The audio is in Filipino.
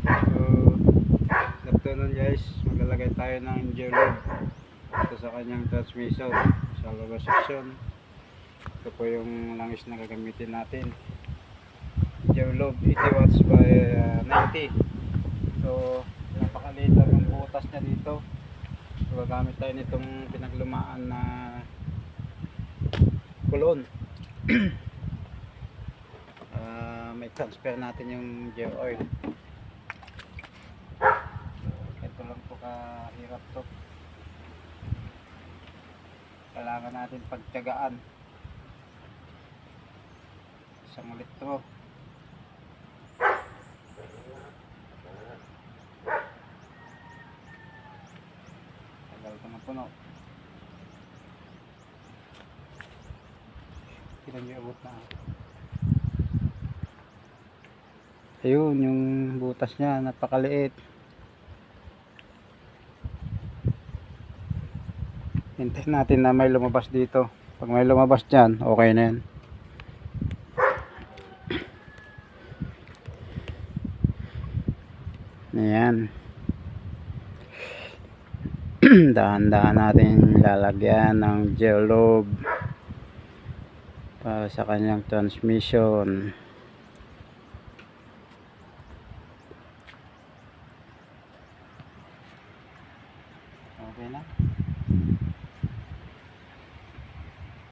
So, afternoon guys, maglalagay tayo ng geoload ito sa kanyang transmission sa lower section. Ito po yung langis na gagamitin natin. Geoload 80 watts by 90. So, napakaliit lang yung butas niya dito. So, gagamit tayo nitong pinaglumaan na kulon. May transfer natin yung geo oil. Ito lang po kahirap to. Kailangan natin pagtiyagaan. Isang ulit to. Tagal ito na puno. Ilan yung abot na. Ayun, yung butas niya napakaliit. Hintayin natin na may lumabas dito. Pag may lumabas dyan, okay na yan. Ayan. Dahan-dahan natin lalagyan ng geoload para sa kanyang transmission. Okay na.